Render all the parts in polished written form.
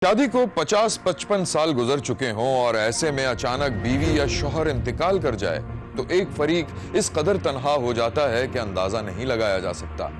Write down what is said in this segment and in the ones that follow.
शादी को 50-55 साल गुजर चुके हों और ऐसे में अचानक बीवी या शौहर इंतकाल कर जाए तो एक फरीक इस कदर तन्हा हो जाता है कि अंदाजा नहीं लगाया जा सकता।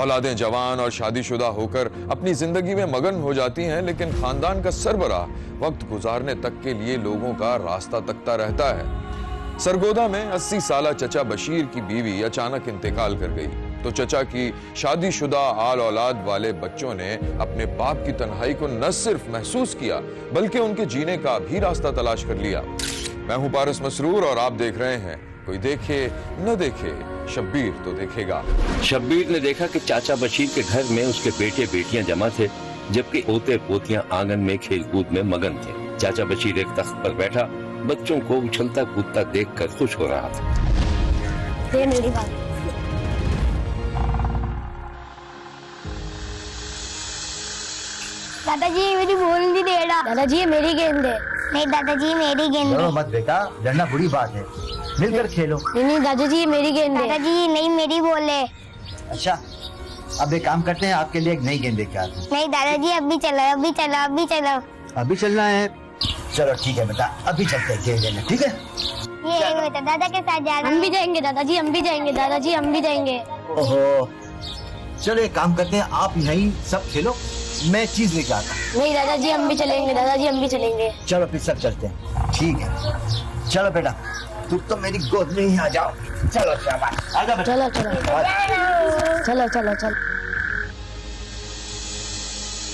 औलादें जवान और शादीशुदा होकर अपनी जिंदगी में मगन हो जाती हैं, लेकिन खानदान का सरबराह वक्त गुजारने तक के लिए लोगों का रास्ता तकता रहता है। सरगोदा में 80 साला चचा बशीर की बीवी अचानक इंतकाल कर गई तो चचा की शादीशुदा आल औलाद वाले बच्चों ने अपने बाप की तन्हाई को न सिर्फ महसूस किया बल्कि उनके जीने का भी रास्ता तलाश कर लिया। मैं हूं पारस मसरूर और आप देख रहे हैं कोई देखे न देखे, शब्बीर तो देखेगा। शब्बीर ने देखा कि चाचा बशीर के घर में उसके बेटे बेटियां जमा थे, जबकि पोते पोतियां आंगन में खेलकूद में मगन थे। चाचा बशीर एक तख्त पर बैठा बच्चों को उछलता कूदता देखकर खुश हो रहा था। ये मेरी बात। दादाजी मेरी बॉल नहीं दे रहा। दादाजी ये मेरी गेंद है। नहीं दादाजी मेरी गेंद है। मत बेटा, लड़ना बुरी बात है, मिलकर खेलो। नहीं दादाजी ये मेरी गेंद है। दादाजी नहीं मेरी बॉल है। अच्छा, अब एक काम करते हैं, आपके लिए एक नई गेंद लेके आते हैं। नहीं दादाजी अभी चलो अभी चलो अभी चलो। अभी चलना है? चलो ठीक है बेटा, अभी चलते हैं गेंद लेने, ठीक है? ये बेटा दादा के साथ जा रहे हैं। हम भी जाएंगे दादाजी, हम भी जाएंगे दादाजी, हम भी जाएंगे। ओहो, चलो एक काम करते हैं, आप नहीं सब खेलो, मैं चीज लेके आता हूँ। नहीं दादाजी हम भी चलेंगे, दादाजी हम भी चलेंगे। चलो फिर सब चलते हैं, ठीक है? चलो बेटा, तुम तो मेरी गोद में ही आ जाओ। चलो शाबाश, आजा बेटा। चलो चलो चलो चलो चलो।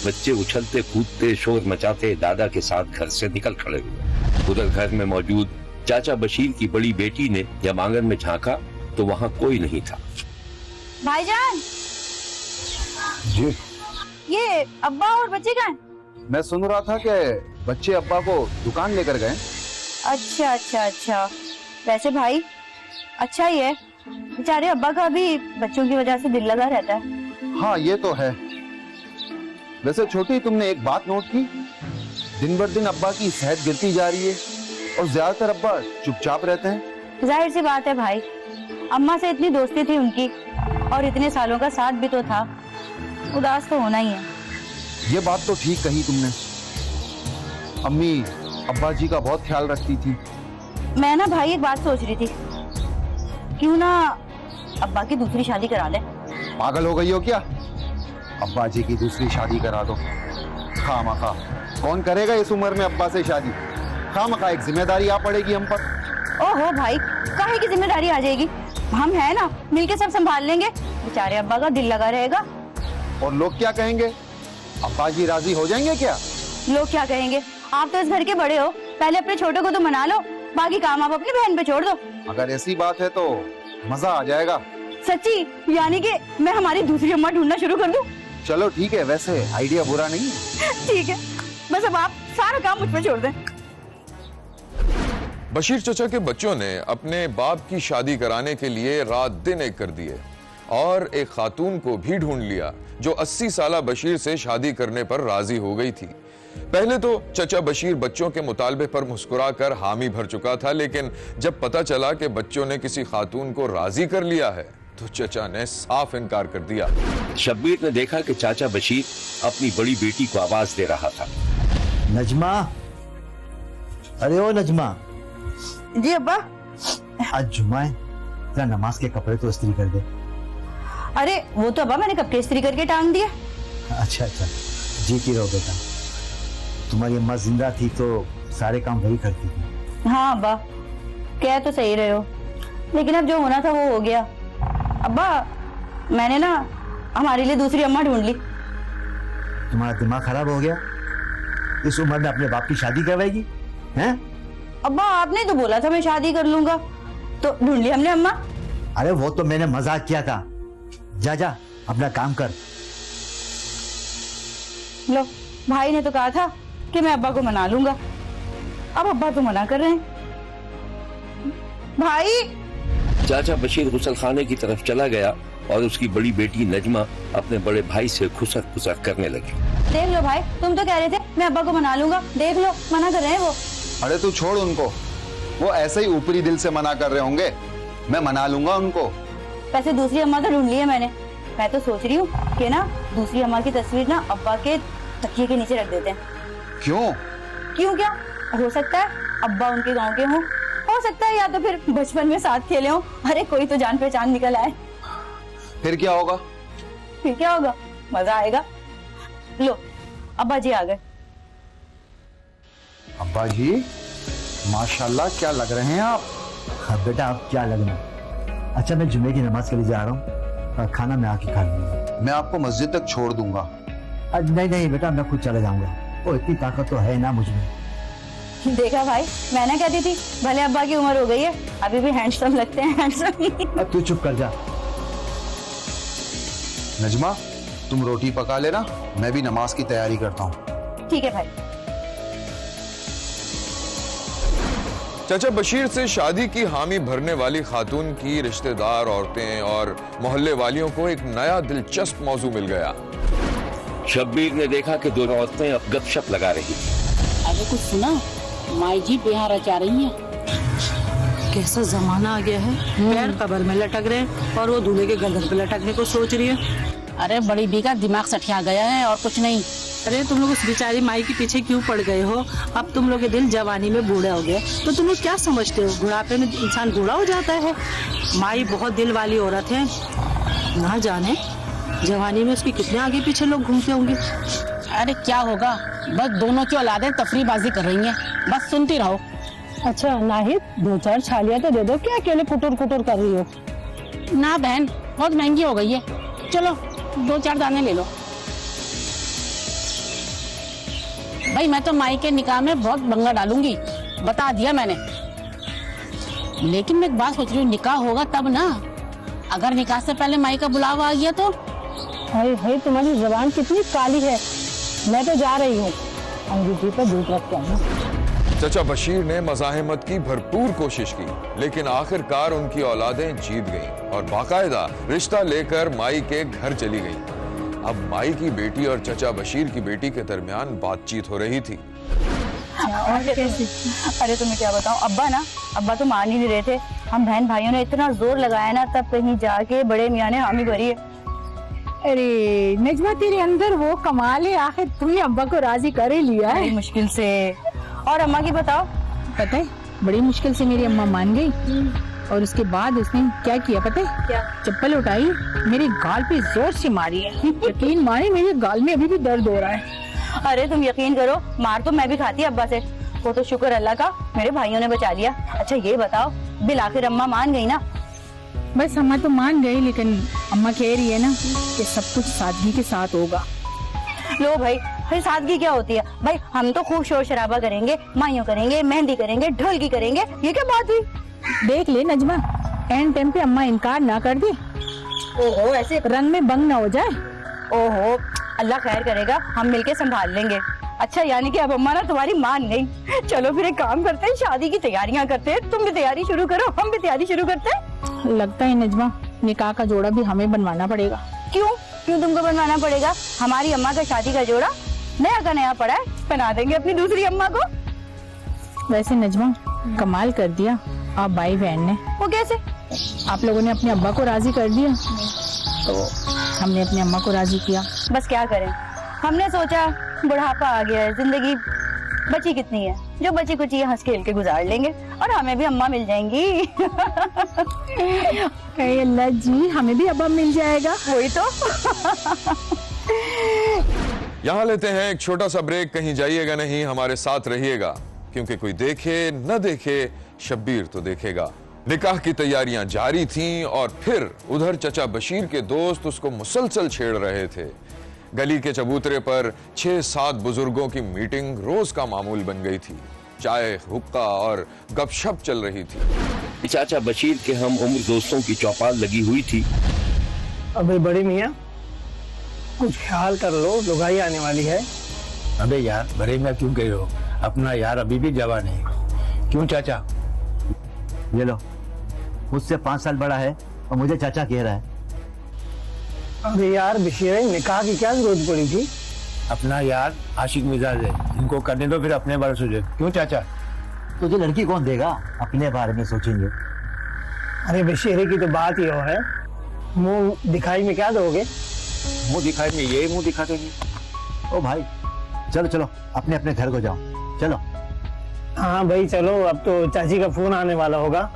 बच्चे उछलते कूदते शोर मचाते दादा के साथ घर से निकल खड़े हुए। उधर घर में मौजूद चाचा बशीर की बड़ी बेटी ने जब आंगन में झांका तो वहाँ कोई नहीं था। भाईजान, जी, ये अब्बा और बच्चे कहाँ हैं? मैं सुन रहा था कि बच्चे अब्बा को दुकान लेकर गए। अच्छा अच्छा अच्छा, वैसे भाई अच्छा ही है, बेचारे अब्बा का भी बच्चों की वजह से दिल लगा रहता है। हाँ ये तो है। वैसे छोटी, तुमने एक बात नोट की, दिन बर दिन अब्बा की सेहत गिरती जा रही है और ज्यादातर अब्बा चुपचाप रहते हैं। जाहिर सी बात है भाई, अम्मा से इतनी दोस्ती थी उनकी और इतने सालों का साथ भी तो था, उदास तो होना ही है। ये बात तो ठीक कही तुमने। अम्मी अब्बा जी का बहुत ख्याल रखती थी। मैं ना भाई एक बात सोच रही थी, क्यों ना अब्बा की दूसरी शादी करा ले। पागल हो गई हो क्या? अब्बा जी की दूसरी शादी करा दो? खामखा कौन करेगा इस उम्र में अब्बा से शादी? खामखा एक जिम्मेदारी आ पड़ेगी हम पर। ओहो भाई, काहे की जिम्मेदारी आ जाएगी? हम है ना, मिलके सब संभाल लेंगे, बेचारे अब्बा का दिल लगा रहेगा। और लोग क्या कहेंगे? अब्बा जी राजी हो जाएंगे क्या? लोग क्या कहेंगे? आप तो इस घर के बड़े हो, पहले अपने छोटे को तो मना लो, बाकी काम आप अपनी बहन पे छोड़ दो। अगर ऐसी बात है तो मजा आ जाएगा। सच्ची? यानी कि मैं हमारी दूसरी अम्मा ढूंढना शुरू कर दूं? चलो ठीक है, वैसे आइडिया बुरा नहीं है। ठीक है, बस अब आप सारा काम मुझ पे छोड़ दें। बशीर चचा के बच्चों ने अपने बाप की शादी कराने के लिए रात दिन एक कर दिए और एक खातून को भी ढूंढ लिया जो 80 साला बशीर से शादी करने पर राजी हो गई थी। पहले तो चचा बशीर बच्चों के मुतालबे पर मुस्कुराकर हामी भर चुका था, लेकिन जब पता चला कि बच्चों ने किसी खातून को राजी कर लिया है तो चचा ने साफ इनकार कर दिया। शब्बीर ने देखा कि चाचा बशीर अपनी बड़ी बेटी को आवाज दे रहा था। नजमा, अरे ओ नजमा। जी अब्बा। आज जुम्मा है, जरा नमाज के कपड़े तो इस्त्री कर दे। अरे वो तो अब्बा मैंने कब के इस्त्री करके टांग दिया। अच्छा अच्छा, जीती रहो बेटा। तुम्हारी अम्मा जिंदा थी तो सारे काम वही करती थी। हाँ अब्बा, कह तो सही रहे हो, लेकिन अब जो होना था वो हो गया। अब्बा मैंने ना हमारे लिए दूसरी अम्मा ढूंढ ली। तुम्हारा दिमाग खराब हो गया? इस उम्र में अपने बाप की शादी करवाएगी हैं? अब्बा आपने तो बोला था मैं शादी कर लूंगा, तो ढूंढ ली हमने अम्मा। अरे वो तो मैंने मजाक किया था। जा जा अपना काम कर। लो, भाई ने तो कहा था कि मैं अब्बा को मना लूंगा, अब अब्बा तो मना कर रहे हैं। भाई! चाचा बशीर गुसल खाने की तरफ चला गया और उसकी बड़ी बेटी नजमा अपने बड़े भाई से खुसर खुसर करने लगी। देख लो भाई, तुम तो कह रहे थे मैं अब्बा को मना लूंगा, देख लो मना कर रहे हैं वो। अरे तू छोड़ उनको, वो ऐसे ही ऊपरी दिल से मना कर रहे होंगे। मैं मना लूंगा उनको। वैसे दूसरी अम्मा तो ढूंढ ली है मैंने। मैं तो सोच रही हूँ कि ना दूसरी अम्मा की तस्वीर ना अब्बा के तकिए के नीचे रख देते हैं। क्यों? क्यों क्या? हो सकता है अब्बा उनके गांव के हों, हो सकता है या तो फिर बचपन में साथ खेले हों। अरे कोई तो जान पहचान निकल आए। फिर क्या होगा? फिर क्या होगा? मजा आएगा। लो अब्बा जी आ गए। अब्बा जी माशाल्लाह, क्या लग रहे हैं आप। अब बेटा आप क्या लगना। अच्छा मैं जुमे की नमाज के लिए जा रहा हूँ, खाना मैं आके खा लूंगा। मैं आपको मस्जिद तक छोड़ दूंगा। नहीं नहीं बेटा, मैं खुद चला जाऊंगा। ओ इतनी ताकत तो है ना मुझ में। देखा भाई, मैं ना कहती थी भले अब्बा की उम्र हो गई है, अभी भी हैंडसम लगते हैं, हैंडसम। अब तू चुप कर जा। नजमा तुम रोटी पका लेना, मैं भी नमाज की तैयारी करता हूँ। ठीक है भाई। चाचा बशीर से शादी की हामी भरने वाली खातून की रिश्तेदार औरतें और मोहल्ले वालियों को एक नया दिलचस्प मौजू मिल गया। शब्बीर ने देखा कि दोनों औरतें अब गपशप लगा रही थी। अरे कुछ सुना, माई जी बिहार रचा रही हैं। कैसा जमाना आ गया है, पैर कबर में लटक रहे हैं और वो दूल्हे के गर्दन पे लटकने को सोच रही है। अरे बड़ी बी का दिमाग सठिया गया है और कुछ नहीं। अरे तुम लोग उस बेचारी माई के पीछे क्यों पड़ गए हो? अब तुम लोग के दिल जवानी में बूढ़े हो गए, तो तुम लोग क्या समझते हो बुढ़ापे में इंसान बूढ़ा हो जाता है? माई बहुत दिल वाली औरत है, ना जाने जवानी में उसकी कितने आगे पीछे लोग घूमते होंगे। अरे क्या होगा, बस दोनों की औलादें तफरीबाजी कर रही हैं, बस सुनती रहो। अच्छा नाहिद, 2-4 छालियाँ तो दे दो, क्या अकेले कुटुर कुटुर कर रही हो? ना बहन, बहुत महंगी हो गई है, चलो 2-4 दाने ले लो। भाई मैं तो माई के निकाह में बहुत बंगा डालूंगी, बता दिया मैंने। लेकिन मैं एक बात सोच रही हूँ, निकाह होगा तब ना, अगर निकाह से पहले माई का बुलावा आ गया तो। हाय हाय, तुम्हारी जबान कितनी काली है। मैं तो जा रही हूँ, अंगूठी पर दूध रख के आना। चाचा बशीर ने मज़ाहमत की भरपूर कोशिश की, लेकिन आखिरकार उनकी औलादें जीत गईं और बाकायदा रिश्ता लेकर माई के घर चली गईं। अब माई की बेटी और चाचा बशीर की बेटी के दरमियान बातचीत हो रही थी। अरे तुम्हें क्या बताऊं, अब्बा तो मान ही नहीं रहे थे। हम बहन भाइयों ने इतना जोर लगाया ना, तब कहीं जाके बड़े मियाँ ने हामी भरी है। अरे नजमा, तेरे अंदर वो कमाल है, आखिर तुमने अब्बा को राजी कर ही लिया है। बड़ी मुश्किल से। और अम्मा की बताओ। पता है, बड़ी मुश्किल से मेरी अम्मा मान गई, और उसके बाद उसने क्या किया पता है? क्या? चप्पल उठाई, मेरे गाल पे जोर से मारी है। यकीन माने मेरे गाल में अभी भी दर्द हो रहा है। अरे तुम यकीन करो, मार तो मैं भी खाती अब्बा से, वो तो शुक्र अल्लाह का मेरे भाइयों ने बचा लिया। अच्छा ये बताओ, बिल आखिर अम्मा मान गई ना? बस अम्मा तो मान गई, लेकिन अम्मा कह रही है ना कि सब कुछ सादगी के साथ होगा। लो भाई, फिर सादगी क्या होती है भाई? हम तो खूब शोर शराबा करेंगे, माइयों करेंगे, मेहंदी करेंगे, ढोलकी करेंगे, ये क्या बात हुई? देख ले नजमा, एंड टाइम पे अम्मा इनकार ना कर दे, ओहो ऐसे रंग में बंग ना हो जाए। ओहो, अल्लाह खैर करेगा, हम मिलके संभाल लेंगे। अच्छा यानी कि अब अम्मा ना तुम्हारी मान गई। चलो फिर एक काम करते हैं, शादी की तैयारियां करते हैं। तुम भी तैयारी शुरू करो, हम भी तैयारी शुरू करते हैं। लगता है नजमा, निकाह का जोड़ा भी हमें बनवाना पड़ेगा। क्यों तुमको बनवाना पड़ेगा? हमारी अम्मा का शादी का जोड़ा नया का नया पड़ा है, बना देंगे अपनी दूसरी अम्मा को। वैसे नजमा, कमाल कर दिया आप भाई बहन ने। वो कैसे? आप लोगों ने अपने अब्बा को राजी कर दिया, तो हमने अपने अम्मा को राजी किया। बस क्या करें, हमने सोचा बुढ़ापा आ गया है, जिंदगी बची कितनी है, जो बची कुछ ये हंस खेल के गुजार लेंगे और हमें भी अम्मा मिल जाएंगी। अल्लाह जी, हमें भी अब्बा मिल जाएगा। वही तो। यहां लेते हैं एक छोटा सा ब्रेक। कहीं जाइएगा नहीं, हमारे साथ रहिएगा, क्योंकि कोई देखे न देखे शब्बीर तो देखेगा। निकाह की तैयारियां जारी थीं और फिर उधर चचा बशीर के दोस्त उसको मुसलसल छेड़ रहे थे। गली के चबूतरे पर 6-7 बुजुर्गों की मीटिंग रोज का मामूल बन गई थी। चाय, हुक्का और गपशप चल रही थी। चाचा बशीर के हम उम्र दोस्तों की चौपाल लगी हुई थी। अबे बड़े मियाँ, कुछ ख्याल कर लो, लुगाई आने वाली है। अबे यार, बड़े मियाँ क्यों कह रहे हो? अपना यार अभी भी जवान है। क्यों चाचा? ये लो, मुझसे 5 साल बड़ा है और मुझे चाचा कह रहा है। अबे यार बशीर, निकाह की क्या जरूरत पड़ी थी? अपना यार आशिक मिजाज है, इनको करने दो, फिर अपने बारे सोचो। क्यों चाचा? तुझे लड़की कौन देगा? अपने बारे में सोचेंगे। अरे बशीर की तो बात ही है, मुंह दिखाई में क्या दोगे? मुंह दिखाई में ये मुंह दिखा देंगे। ओ भाई, चलो चलो अपने अपने घर को जाओ, चलो। हाँ भाई चलो, अब तो चाची का फोन आने वाला होगा।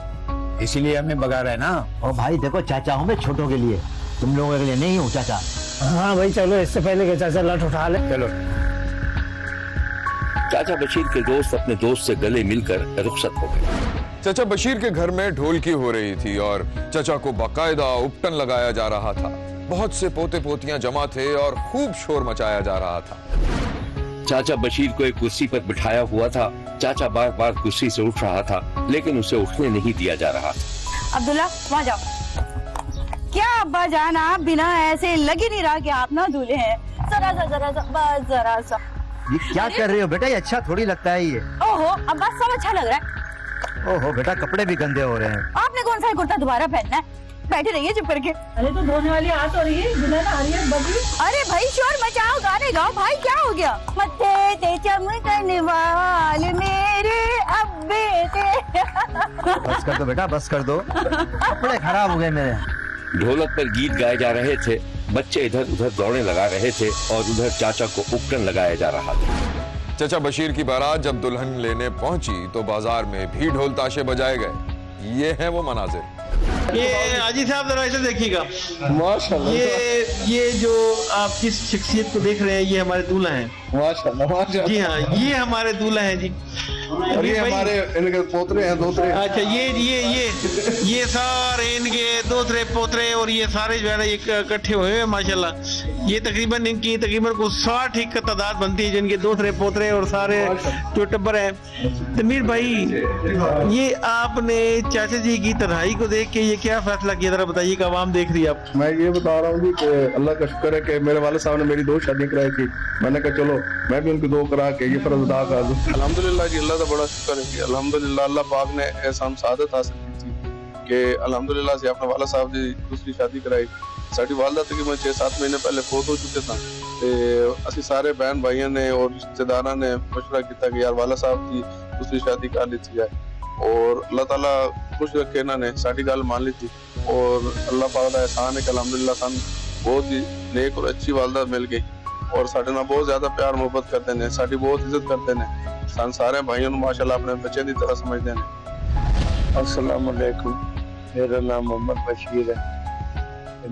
इसीलिए हमें भगा रहा है ना। और भाई देखो, चाचा हूँ मैं छोटों के लिए, तुम लोगों के लिए नहीं हूँ चाचा। हाँ भाई चलो, इससे पहले कि चाचा लठ उठा ले। चलो। चाचा बशीर के दोस्त अपने दोस्त से गले मिलकर रुखसत हो गए। चाचा बशीर के घर में ढोलकी हो रही थी और चाचा को बाकायदा उपटन लगाया जा रहा था। बहुत से पोते पोतियां जमा थे और खूब शोर मचाया जा रहा था। चाचा बशीर को एक कुर्सी पर बिठाया हुआ था। चाचा बार बार कुर्सी से उठ रहा था, लेकिन उसे उठने नहीं दिया जा रहा था। अब्दुल्ला वहाँ जाओ। क्या अब्बा जान, आप बिना ऐसे लग ही नहीं रहा कि आप ना दूल्हे हैं। जरा सा बस जरा सा। ये क्या कर रहे हो बेटा, ये अच्छा थोड़ी लगता है ये। ओहो अब्बा, सब अच्छा लग रहा है। ओहो बेटा, कपड़े भी गंदे हो रहे हैं। आपने कौन सा कुर्ता दोबारा पहनना है? बैठे रहिए चुप करके। अरे तो धोने वाली हाथ हो रही है, दुल्हन आ रही है बबली। अरे भाई शोर मचाओ, गाने गाओ भाई, क्या हो गया? मत्थे ते चमकने वाले मेरे अब्बे ते। बस कर दो बेटा, बस कर दो, कपड़े खराब हो गए मेरे। ढोलक पर गीत गाए जा रहे थे, बच्चे इधर उधर दौड़े लगा रहे थे और उधर चाचा को उपटन लगाया जा रहा था। चाचा बशीर की बारात जब दुल्हन लेने पहुंची तो बाजार में भी ढोल ताशे बजाए गए। ये है वो मनाजिर। ये हाजी साहब जरा इसे देखिएगा, माशाल्लाह। ये जो आप जिस शख्सियत को देख रहे हैं, ये हमारे दूल्हा हैं। माशाल्लाह माशाल्लाह। जी हाँ, ये हमारे दूल्हा हैं जी। और ये हमारे इनके पोतरे हैं, दोतरे। अच्छा, ये सारे इनके दोतरे पोतरे और ये सारे जो है ना इकट्ठे हुए हैं माशाल्लाह। ये तकरीबन इनकी को 60 की तादाद बनती है, जिनके दोतरे पोतरे और सारे जो टब्बर है। तमीर भाई, ये आपने चाचा जी की तन्हाई को देख के ये क्या फैसला किया, जरा बताइए कि आवाम देख रही है आप। मैं ये बता रहा हूँ जी कि अल्लाह का शुक्र है कि मेरे वाले साहब ने मेरी 2 शादियां कराई थी। मैंने कहा चलो मैं भी उनकी 2 करा के ये फर्ज अदा कर दूं। अल्हम्दुलिल्लाह जी, अल्लाह का बड़ा शुक्र है कि अल्हम्दुलिल्लाह अल्लाह पाक ने ऐसा सादत हासिल की थी कि अल्हम्दुलिल्लाह से अपने वाला साहब जी दूसरी शादी कराई। साड़ी वालदा तकरीबन 6-7 महीने पहले फोत हो चुके थे ते असि सारे बहन भाइयों ने और रिश्तेदारों ने मशवरा किया कि यार वाला साहब की दूसरी शादी कर ली है और अल्लाह ताला खुश रखे, इन्होंने साड़ी गल मान ली थी। और अल्लाह पाक का एहसान है कि अल्हम्दुलिल्लाह सन बहुत ही नेक और अच्छी वालदा मिल गई और साडे नाल बहुत ज्यादा प्यार मोहब्बत करते हैं, साड़ी बहुत इज्जत करते हैं। सन सारे भाइयों को माशाल्लाह अपने बच्चे की तरह समझते हैं। अस्सलाम वालेकुम, मेरा नाम मोहम्मद बशीर है।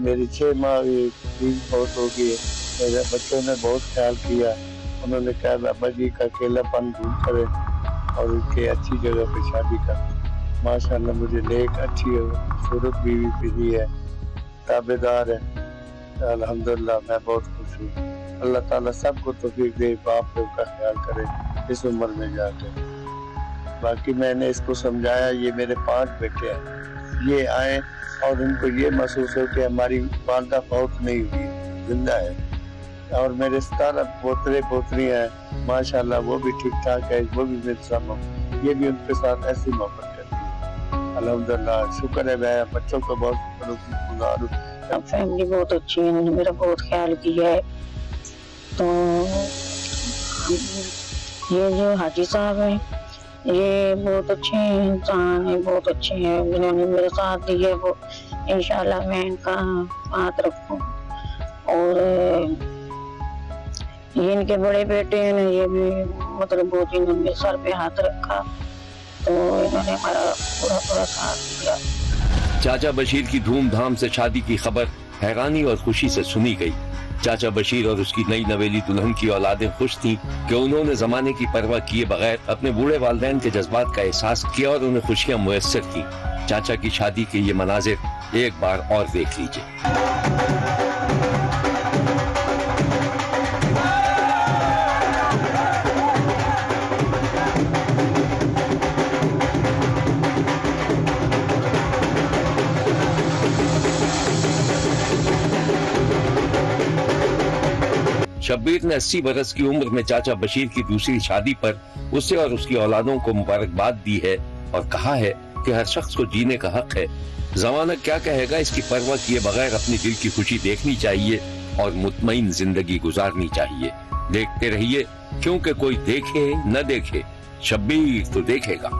मेरी 6 माह की बहुत हो गई है। मेरे बच्चों ने बहुत ख्याल किया, उन्होंने कहा बाबा जी का अकेलापन दूर करे और उनके अच्छी जगह पे शादी कर। माशाल्लाह मुझे नेक अच्छी है, खूबसूरत बीवी मिली है, ताबेदार है। अल्हम्दुलिल्लाह मैं बहुत खुश हूँ। अल्लाह ताला सबको तौफीक दे, बाप लोग का ख्याल करे इस उम्र में जाकर। बाकी मैंने इसको समझाया, ये मेरे 5 बेटे हैं, ये आए और उनको ये महसूस हो कि हमारी वालदा फौत नहीं हुई, जिंदा है। और मेरे 17 पोतरे पोतरियां हैं माशाल्लाह, वो भी ठीक ठाक है, वो भी मेरे साथ, ये भी उनके साथ ऐसी मोहब्बत करती है। अल्हम्दुलिल्लाह शुक्र है, मैं बच्चों को बहुत शुक्रगुजार हूँ। फैमिली बहुत अच्छी है, उन्होंने मेरा बहुत ख्याल किया है। तो ये जो हाजी साहब हैं, ये बहुत अच्छे इंसान हैं, बहुत अच्छे हैं, जिन्होंने मेरे साथ दिया, वो इंशाल्लाह मैं इनका साथ रखूं। और ये इनके बड़े बेटे हैं ना, ये भी मतलब बहुत इन्होंने मेरे सर पे हाथ रखा, तो इन्होंने हमारा पूरा साथ दिया। चाचा बशीर की धूमधाम से शादी की खबर हैरानी और खुशी से सुनी गई। चाचा बशीर और उसकी नई नवेली दुल्हन की औलादें खुश थीं कि उन्होंने जमाने की परवाह किए बगैर अपने बूढ़े वालिदैन के जज्बात का एहसास किया और उन्हें खुशियां मुयस्सर की। चाचा की शादी के ये मनाजिर एक बार और देख लीजिए। शब्बीर ने 80 बरस की उम्र में चाचा बशीर की दूसरी शादी पर उसे और उसकी औलादों को मुबारकबाद दी है और कहा है कि हर शख्स को जीने का हक है। जमाना क्या कहेगा इसकी परवाह किए बगैर अपनी दिल की खुशी देखनी चाहिए और मुतमईन जिंदगी गुजारनी चाहिए। देखते रहिए, क्योंकि कोई देखे न देखे, शब्बीर तो देखेगा।